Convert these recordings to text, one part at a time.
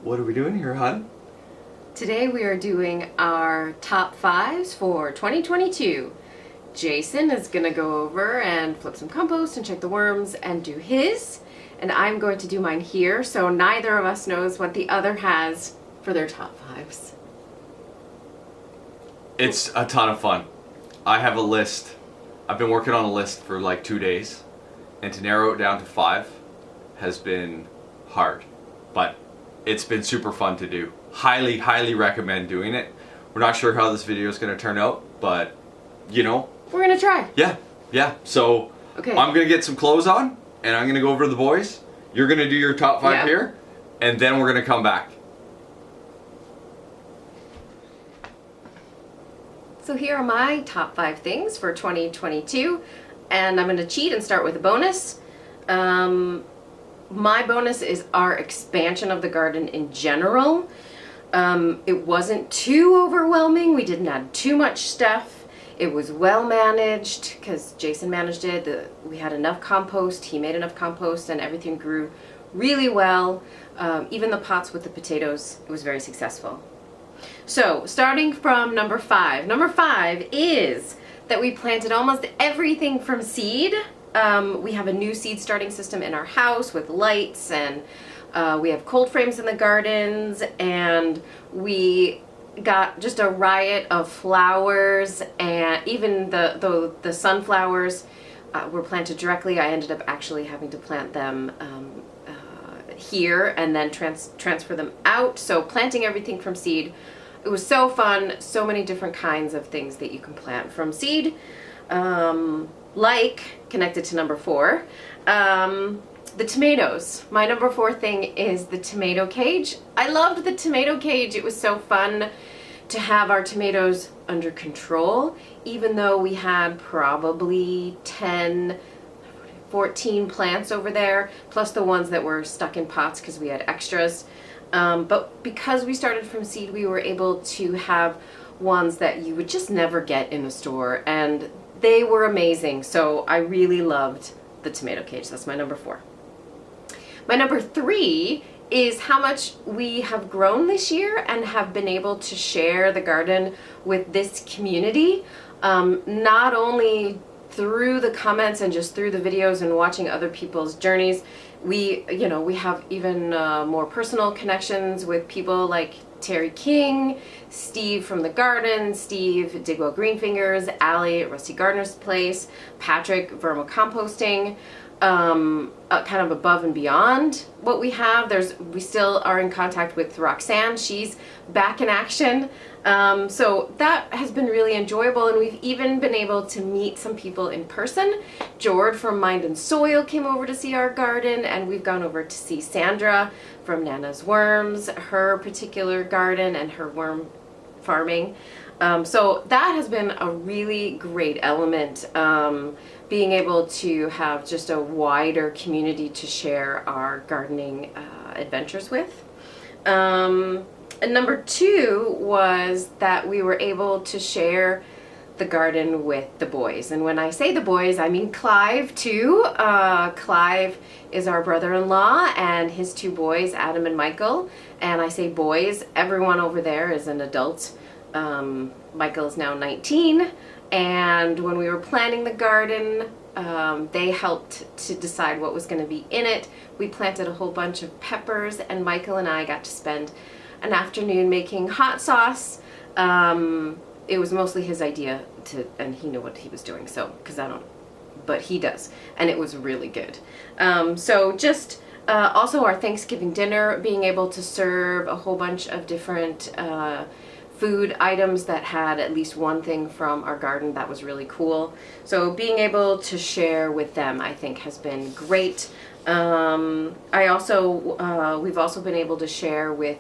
What are we doing here, hon? Today we are doing our top fives for 2022. Jason is gonna go over and flip some compost and check the worms and do his, and I'm going to do mine here, so neither of us knows what the other has for their top fives. It's a ton of fun. I have a list. I've been working on a list for like 2 days, and to narrow it down to 5 has been hard, but it's been super fun to do. Highly recommend doing it. We're not sure how this video is going to turn out, but you know, We're gonna try. yeah. So Okay. I'm going to get some clothes on, and I'm going to go over to the boys. You're going to do your top 5 Yeah. here, and then we're going to come back. So here are my top 5 things for 2022, and I'm going to cheat and start with a bonus. My bonus is our expansion of the garden in general. It wasn't too overwhelming. We didn't add too much stuff. It was well managed because Jason managed it. We had enough compost. He made enough compost, and everything grew really well. Even the pots with the potatoes, it was very successful. So, starting from number 5. Number 5 is that we planted almost everything from seed. We have a new seed starting system in our house with lights, and we have cold frames in the gardens, and we got just a riot of flowers, and even the sunflowers were planted directly. I ended up actually having to plant them here and then transfer them out. So planting everything from seed, it was so fun. So many different kinds of things that you can plant from seed. Like, connected to number 4, the tomatoes. My number 4 thing is the tomato cage. I loved the tomato cage. It was so fun to have our tomatoes under control, even though we had probably 14 plants over there, plus the ones that were stuck in pots because we had extras. But because we started from seed, we were able to have ones that you would just never get in the store, and they were amazing. So I really loved the tomato cage. That's my number 4. My number 3 is how much we have grown this year and have been able to share the garden with this community, not only through the comments and just through the videos and watching other people's journeys. We have even more personal connections with people like Terry King, Steve from the garden, Steve Digwell Greenfingers, Allie at Rusty Gardener's Place, Patrick Vermicomposting, kind of above and beyond what we have. We still are in contact with Roxanne. She's back in action. So that has been really enjoyable, and we've even been able to meet some people in person. Jord from Mind and Soil came over to see our garden, and we've gone over to see Sandra from Nana's Worms, her particular garden and her worm farming. So that has been a really great element, being able to have just a wider community to share our gardening adventures with. And number 2 was that we were able to share the garden with the boys. And when I say the boys, I mean Clive too. Clive is our brother-in-law and his 2 boys, Adam and Michael. And I say boys, everyone over there is an adult. Michael is now 19. And when we were planning the garden, they helped to decide what was going to be in it. We planted a whole bunch of peppers, and Michael and I got to spend an afternoon making hot sauce. It was mostly his idea and he knew what he was doing, so, because I don't, but he does, and it was really good. So just also our Thanksgiving dinner, being able to serve a whole bunch of different food items that had at least one thing from our garden, that was really cool. So being able to share with them, I think, has been great. We've also been able to share with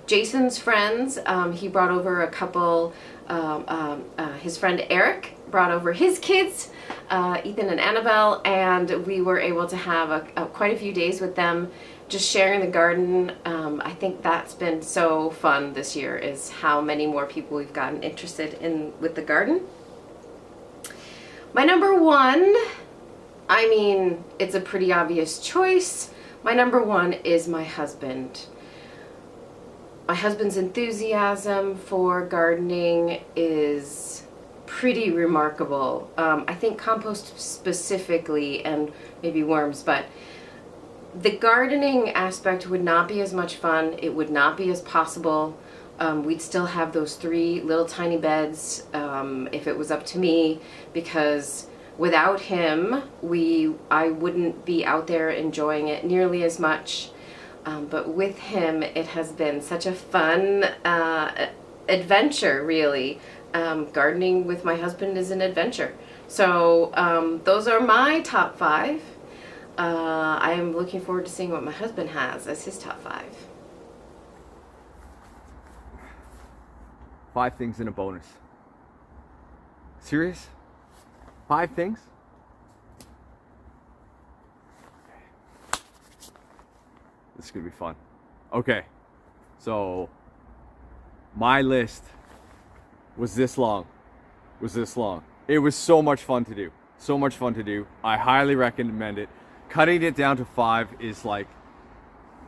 Jason's friends. He brought over a couple, his friend Eric brought over his kids, Ethan and Annabelle, and we were able to have quite a few days with them just sharing the garden. I think that's been so fun this year, is how many more people we've gotten interested in with the garden. My number 1, I mean, it's a pretty obvious choice. My number 1 is my husband. My husband's enthusiasm for gardening is pretty remarkable. I think compost specifically, and maybe worms, but the gardening aspect would not be as much fun. It would not be as possible. We'd still have those 3 little tiny beds if it was up to me, because without him, I wouldn't be out there enjoying it nearly as much. But with him, it has been such a fun adventure, really. Gardening with my husband is an adventure. So those are my top 5. I am looking forward to seeing what my husband has as his top 5. 5 things in a bonus. Serious? 5 things? This is gonna be fun. Okay, so my list was this long. It was so much fun to do. I highly recommend it. Cutting it down to 5 is like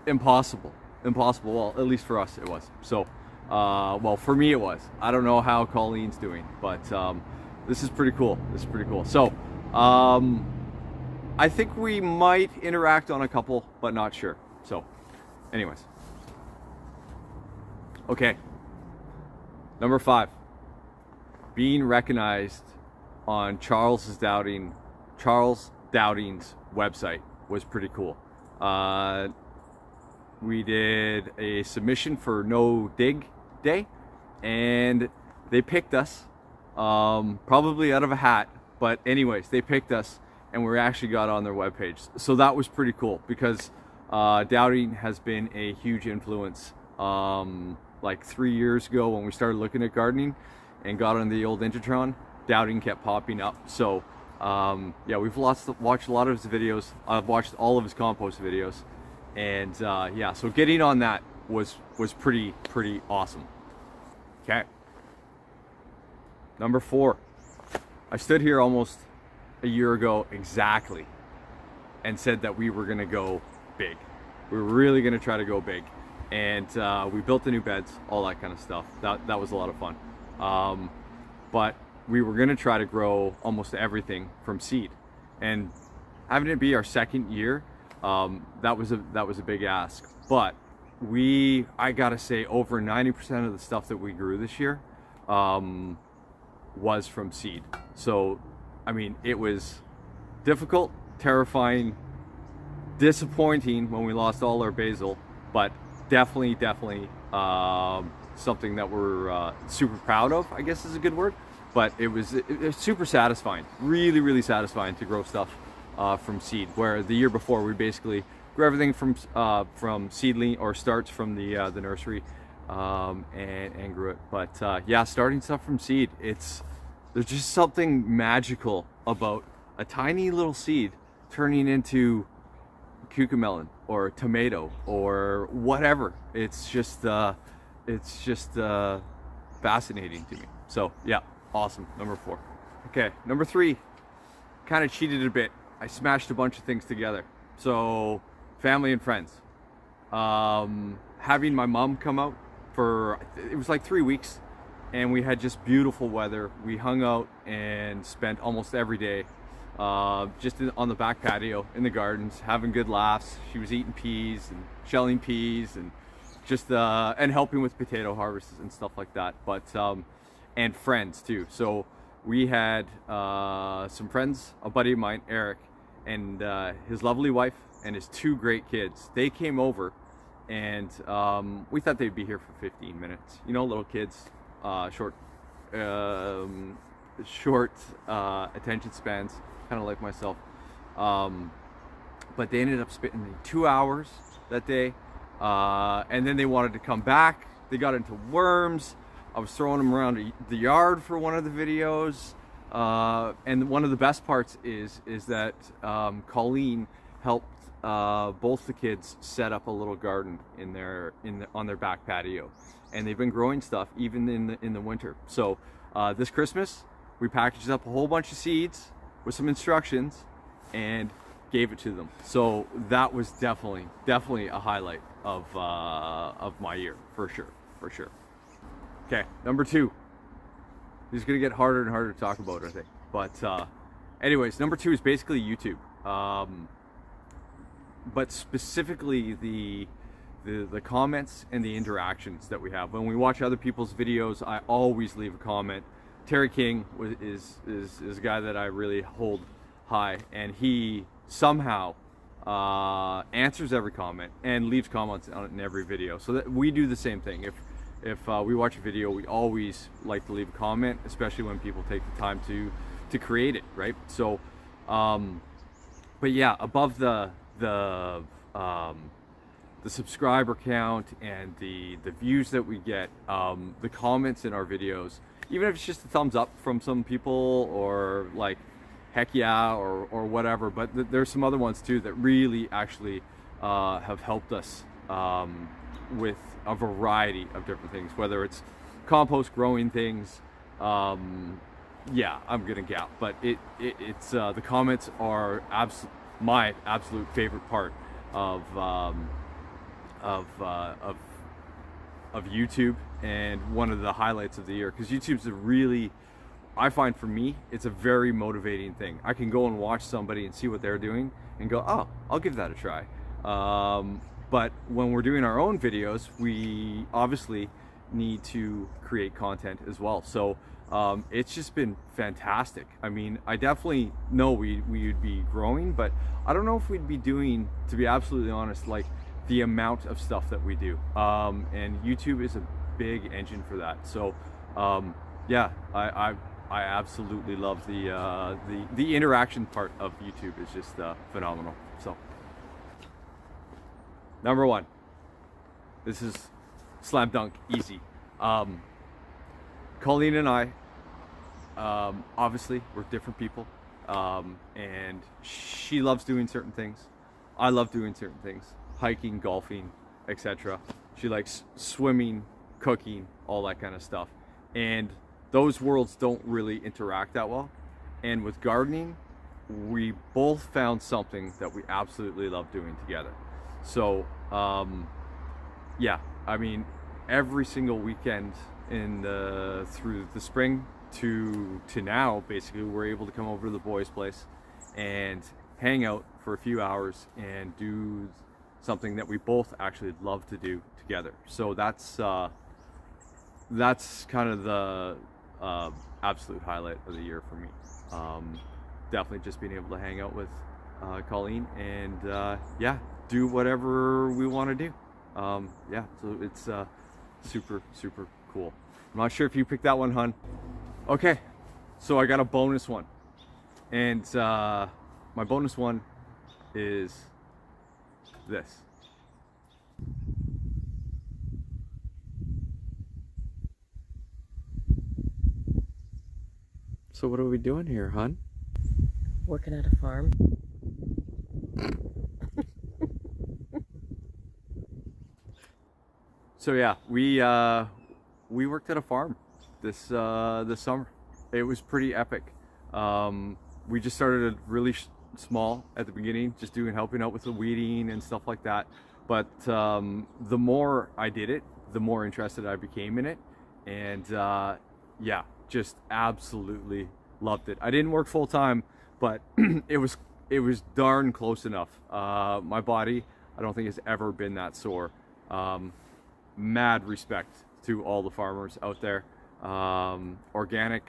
impossible. Well, at least for us it was. So, well, for me it was. I don't know how Colleen's doing, but this is pretty cool. So, I think we might interact on a couple, but not sure. So, anyways. Okay. Number 5. Being recognized on Charles Dowding's website was pretty cool. We did a submission for No Dig Day, and they picked us, probably out of a hat, but anyways, they picked us, and we actually got on their webpage. So that was pretty cool, because Dowding has been a huge influence. Like 3 years ago when we started looking at gardening and got on the old Intertron, Dowding kept popping up. So yeah, we've watched a lot of his videos. I've watched all of his compost videos, and yeah, so getting on that was pretty awesome. Okay. Number 4. I stood here almost a year ago exactly and said that we were gonna go big. We were really gonna try to go big. And we built the new beds, all that kind of stuff. That was a lot of fun. But we were gonna try to grow almost everything from seed. And having it be our 2nd year, that was a big ask. But I gotta say, over 90% of the stuff that we grew this year was from seed. So, I mean, it was difficult, terrifying, disappointing when we lost all our basil, but definitely something that we're super proud of, I guess is a good word. But it was super satisfying, really satisfying to grow stuff from seed, where the year before we basically grew everything from seedling or starts from the nursery, and grew it. But yeah, starting stuff from seed, there's just something magical about a tiny little seed turning into cucamelon or tomato or whatever. It's just fascinating to me. So yeah, awesome. Number 4. Okay, number 3, kind of cheated a bit. I smashed a bunch of things together. So family and friends, having my mom come out for, it was like 3 weeks, and we had just beautiful weather. We hung out and spent almost every day just on the back patio in the gardens, having good laughs. She was eating peas and shelling peas and just and helping with potato harvests and stuff like that. But and friends too. So we had some friends, a buddy of mine, Eric, and his lovely wife and his 2 great kids. They came over, and we thought they'd be here for 15 minutes. You know, little kids, short attention spans, kind of like myself. But they ended up spending 2 hours that day, and then they wanted to come back. They got into worms. I was throwing them around the yard for one of the videos, and one of the best parts is that Colleen helped both the kids set up a little garden on their back patio, and they've been growing stuff even in the winter. So this Christmas we packaged up a whole bunch of seeds with some instructions and gave it to them. So that was definitely a highlight of my year, for sure, for sure. Okay, number 2. This is gonna get harder and harder to talk about, I think. But anyways, number 2 is basically YouTube. But specifically the comments and the interactions that we have. When we watch other people's videos, I always leave a comment. Terry King is a guy that I really hold high, and he somehow answers every comment and leaves comments on it in every video. So that we do the same thing. If we watch a video, we always like to leave a comment, especially when people take the time to create it, right? So, but yeah, above the subscriber count and the views that we get, the comments in our videos, even if it's just a thumbs up from some people, or like heck yeah, or whatever, but there's some other ones too that really actually have helped us with a variety of different things, whether it's compost growing things. Yeah, I'm gonna gap, but it's the comments are my absolute favorite part of YouTube, and one of the highlights of the year, because YouTube's a really, I find for me, it's a very motivating thing. I can go and watch somebody and see what they're doing and go, oh, I'll give that a try. But when we're doing our own videos, we obviously need to create content as well. So it's just been fantastic. I mean, I definitely know we would be growing, but I don't know if we'd be doing, to be absolutely honest, like the amount of stuff that we do. And YouTube is a big engine for that. So yeah, I absolutely love the interaction part of YouTube. Is just phenomenal. So number 1, this is slam dunk, easy. Colleen and I, obviously we're different people, and she loves doing certain things. I love doing certain things, hiking, golfing, etc. She likes swimming, cooking, all that kind of stuff. And those worlds don't really interact that well. And with gardening, we both found something that we absolutely love doing together. So yeah, I mean, every single weekend through the spring to now, basically, we're able to come over to the boys' place and hang out for a few hours and do something that we both actually love to do together. So that's kind of the absolute highlight of the year for me. Definitely just being able to hang out with Colleen and yeah, do whatever we want to do. Yeah, so it's super cool. I'm not sure if you picked that one, hun. Okay, so I got a bonus one, and my bonus one is this. So what are we doing here, hun? Working at a farm. So yeah, we worked at a farm this summer. It was pretty epic. We just started really small at the beginning, just helping out with the weeding and stuff like that. But the more I did it, the more interested I became in it, and yeah, just absolutely loved it. I didn't work full time, but it was darn close enough. My body, I don't think, has ever been that sore. Mad respect to all the farmers out there. Organic,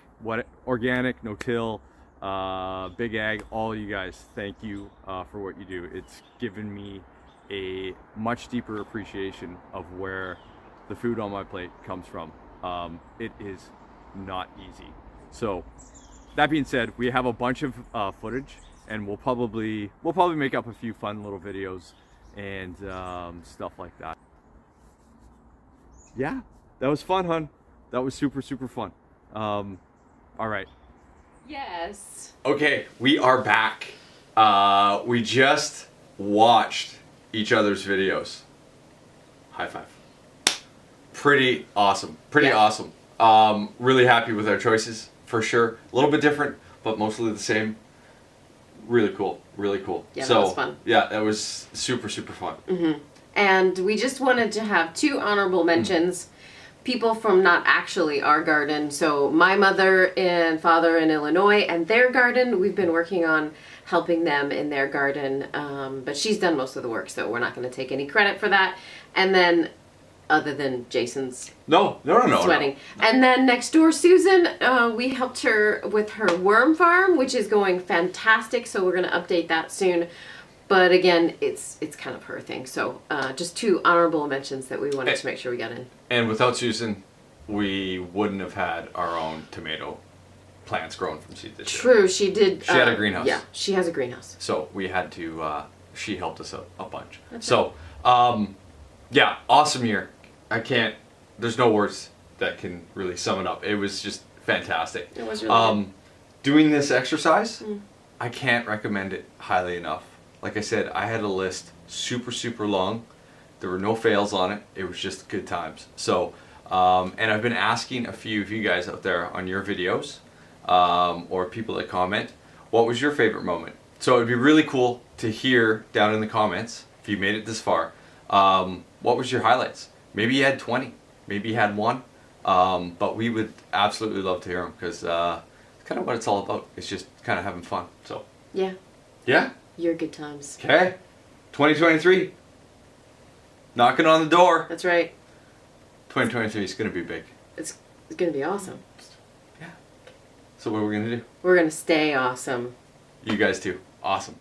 no-till, Big Ag, all you guys, thank you for what you do. It's given me a much deeper appreciation of where the food on my plate comes from. It is not easy. So that being said, we have a bunch of footage, and we'll probably make up a few fun little videos and stuff like that. Yeah, that was fun, hun. That was super fun. All right. Yes. Okay, we are back. We just watched each other's videos. High five. Pretty awesome. Awesome. Really happy with our choices, for sure. A little bit different, but mostly the same. Really cool. Yeah, So, that was fun. Yeah, that was super fun. Mm-hmm. And we just wanted to have two honorable mentions. People from not actually our garden. So my mother and father in Illinois and their garden, we've been working on helping them in their garden. But she's done most of the work, so we're not going to take any credit for that. And then, other than Jason's No. sweating. And then next door, Susan, we helped her with her worm farm, which is going fantastic. So we're going to update that soon. But again, it's kind of her thing. So just two honorable mentions that we wanted to make sure we got in. And without Susan, we wouldn't have had our own tomato plants grown from seed this year. True, she did. She had a greenhouse. Yeah, she has a greenhouse. So we had to, she helped us a bunch. So, yeah, awesome year. There's no words that can really sum it up. It was just fantastic. It was really good. Doing this exercise, I can't recommend it highly enough. Like I said, I had a list super, super long. There were no fails on it. It was just good times. So, and I've been asking a few of you guys out there on your videos, or people that comment, what was your favorite moment? So it'd be really cool to hear down in the comments, if you made it this far, what was your highlights? Maybe you had 20, maybe you had one, but we would absolutely love to hear them, because it's kind of what it's all about. It's just kind of having fun. So, Yeah, yeah. your good times. Okay, 2023, knocking on the door. That's right. 2023 is going to be big. It's going to be awesome. Yeah. So what are we going to do? We're going to stay awesome. You guys too. Awesome.